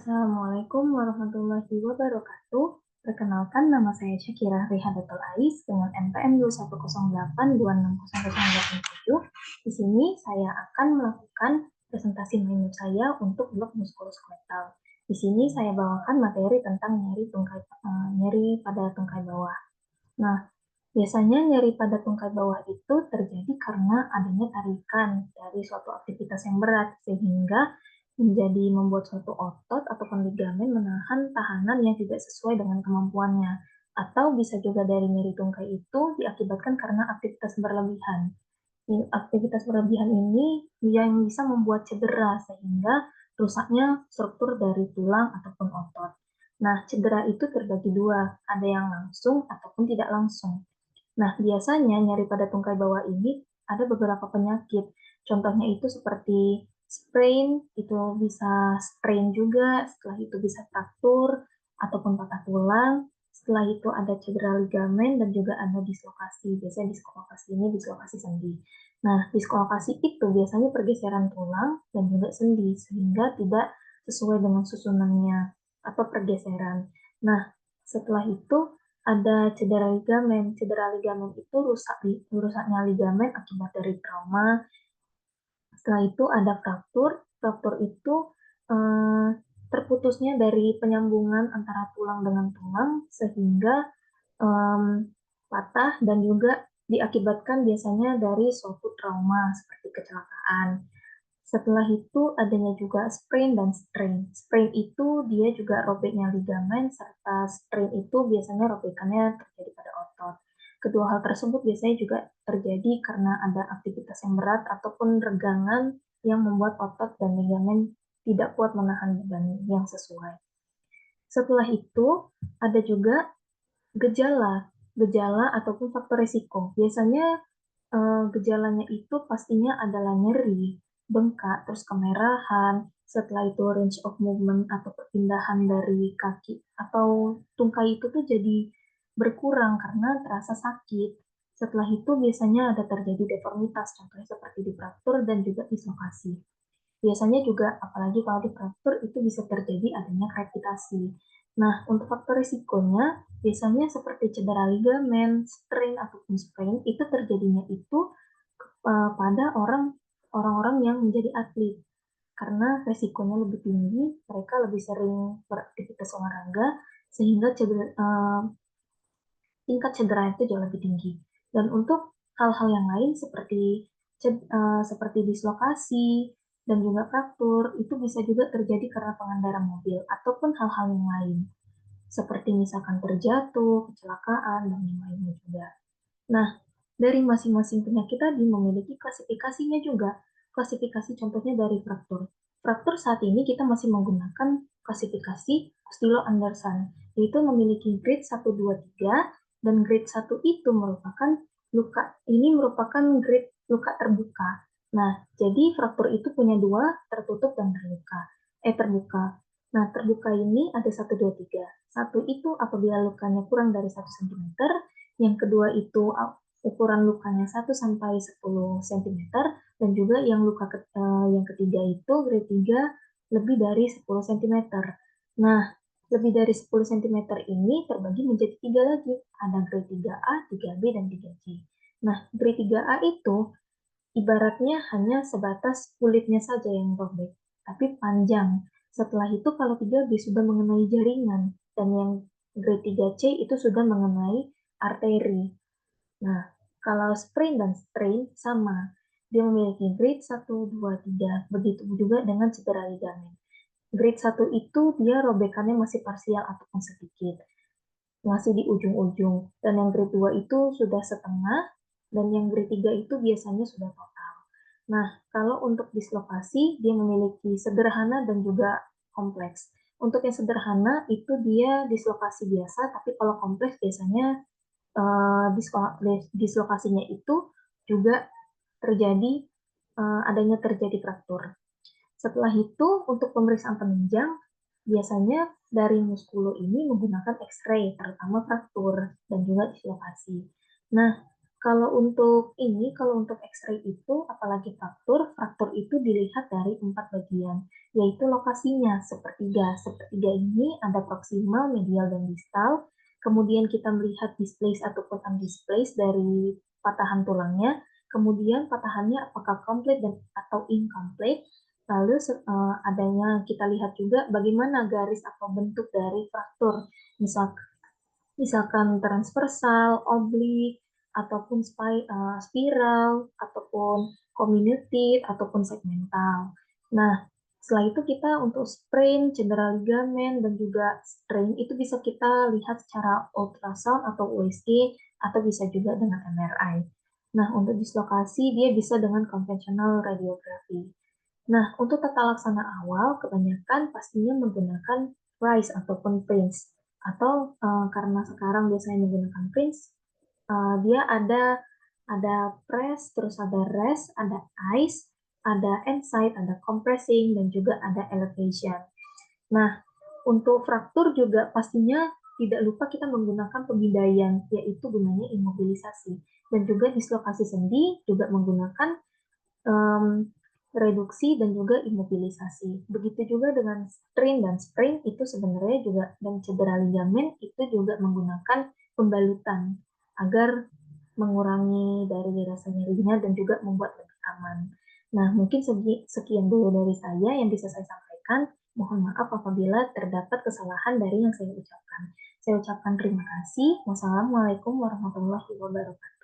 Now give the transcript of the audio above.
Assalamualaikum warahmatullahi wabarakatuh. Perkenalkan, nama saya Syakira Rihadatul Ais dengan NPM 21082600877. Di sini saya akan melakukan presentasi minor saya untuk blok muskuloskeletal. Di sini saya bawakan materi tentang nyeri pada tungkai bawah. Nah, biasanya nyeri pada tungkai bawah itu terjadi karena adanya tarikan dari suatu aktivitas yang berat, sehingga menjadi membuat suatu otot ataupun ligamen menahan tahanan yang tidak sesuai dengan kemampuannya. Atau bisa juga dari nyeri tungkai itu diakibatkan karena aktivitas berlebihan. Aktivitas berlebihan ini yang bisa membuat cedera, sehingga rusaknya struktur dari tulang ataupun otot. Nah, cedera itu terbagi dua, ada yang langsung ataupun tidak langsung. Nah, biasanya nyeri pada tungkai bawah ini ada beberapa penyakit. Contohnya itu seperti sprain, itu bisa sprain juga, setelah itu bisa fraktur ataupun patah tulang, setelah itu ada cedera ligamen dan juga ada dislokasi. Biasanya dislokasi ini dislokasi sendi. Nah, dislokasi itu biasanya pergeseran tulang dan juga sendi, sehingga tidak sesuai dengan susunannya atau pergeseran. Nah, setelah itu ada cedera ligamen. Cedera ligamen itu rusaknya ligamen akibat dari trauma. Setelah itu ada fraktur. Fraktur itu eh, terputusnya dari penyambungan antara tulang dengan tulang sehingga em, patah dan juga diakibatkan biasanya dari suatu trauma seperti kecelakaan. Setelah itu adanya juga sprain dan strain. Sprain itu dia juga robeknya ligamen, serta strain itu biasanya robekannya terjadi pada otot. Kedua hal tersebut biasanya juga terjadi karena ada aktivitas yang berat ataupun regangan yang membuat otot dan ligamen tidak kuat menahan beban yang sesuai. Setelah itu ada juga gejala ataupun faktor risiko. Biasanya gejalanya itu pastinya adalah nyeri, bengkak, terus kemerahan, setelah itu range of movement atau perpindahan dari kaki atau tungkai itu tuh jadi berkurang karena terasa sakit. Setelah itu biasanya ada terjadi deformitas, contohnya seperti di fraktur dan juga dislokasi. Biasanya juga, apalagi kalau di fraktur, itu bisa terjadi adanya krepitasi. Nah, untuk faktor risikonya, biasanya seperti cedera ligamen, strain, ataupun sprain, itu terjadinya itu pada orang-orang yang menjadi atlet. Karena resikonya lebih tinggi, mereka lebih sering beraktivitas olahraga, sehingga tingkat cedera itu jauh lebih tinggi. Dan untuk hal-hal yang lain seperti dislokasi dan juga fraktur, itu bisa juga terjadi karena pengendara mobil ataupun hal-hal yang lain, seperti misalkan terjatuh, kecelakaan, dan yang lainnya juga. Nah, dari masing-masing penyakit tadi memiliki klasifikasinya juga. Klasifikasi contohnya dari fraktur. Fraktur saat ini kita masih menggunakan klasifikasi Costello-Anderson, yaitu memiliki grade 1, 2, 3, dan grade 1 itu merupakan grade luka terbuka. Nah, jadi fraktur itu punya dua, tertutup dan terbuka. Nah, terbuka ini ada 1, 2, 3. Satu itu apabila lukanya kurang dari 1 cm, yang kedua itu ukuran lukanya 1 sampai 10 cm, dan juga yang ketiga itu grade 3 lebih dari 10 cm. Nah, lebih dari 10 cm ini terbagi menjadi tiga lagi. Ada grade 3A, 3B, dan 3C. Nah, grade 3A itu ibaratnya hanya sebatas kulitnya saja yang robek, tapi panjang. Setelah itu kalau 3B sudah mengenai jaringan, dan yang grade 3C itu sudah mengenai arteri. Nah, kalau sprain dan strain sama. Dia memiliki grade 1, 2, 3. Begitu juga dengan cedera ligamen. Grade 1 itu dia robekannya masih parsial ataupun sedikit, masih di ujung-ujung. Dan yang grade 2 itu sudah setengah, dan yang grade 3 itu biasanya sudah total. Nah, kalau untuk dislokasi, dia memiliki sederhana dan juga kompleks. Untuk yang sederhana itu dia dislokasi biasa, tapi kalau kompleks biasanya dislokasinya itu juga terjadi adanya terjadi fraktur. Setelah itu, untuk pemeriksaan penunjang, biasanya dari muskulo ini menggunakan X-ray, terutama fraktur dan juga dislokasi. Nah, Kalau untuk X-ray itu, apalagi fraktur itu dilihat dari 4 bagian, yaitu lokasinya sepertiga. Sepertiga ini ada proksimal, medial, dan distal. Kemudian kita melihat displaced ataupun undisplaced dari patahan tulangnya. Kemudian patahannya apakah komplit dan atau incomplete. Lalu adanya kita lihat juga bagaimana garis atau bentuk dari fraktur. Misalkan transversal, oblik, ataupun spiral, ataupun komunitif, ataupun segmental. Nah, setelah itu kita untuk sprain, cedera ligamen, dan juga strain itu bisa kita lihat secara ultrasound atau USG, atau bisa juga dengan MRI. Nah, untuk dislokasi dia bisa dengan konvensional radiografi. Nah, untuk tata laksana awal, kebanyakan pastinya menggunakan RISE ataupun PRINCE. Atau karena sekarang biasanya menggunakan PRINCE, dia ada press, terus ada rest, ada ice, ada insight, ada compressing, dan juga ada elevation. Nah, untuk fraktur juga pastinya tidak lupa kita menggunakan pemindaian, yaitu gunanya imobilisasi. Dan juga dislokasi sendi juga menggunakan um, reduksi dan juga imobilisasi. Begitu juga dengan strain dan sprain itu sebenarnya juga dan cedera ligamen itu juga menggunakan pembalutan agar mengurangi dari rasa nyerinya dan juga membuat lebih aman. Nah, mungkin sekian dulu dari saya yang bisa saya sampaikan. Mohon maaf apabila terdapat kesalahan dari yang saya ucapkan. Saya ucapkan terima kasih. Wassalamualaikum warahmatullahi wabarakatuh.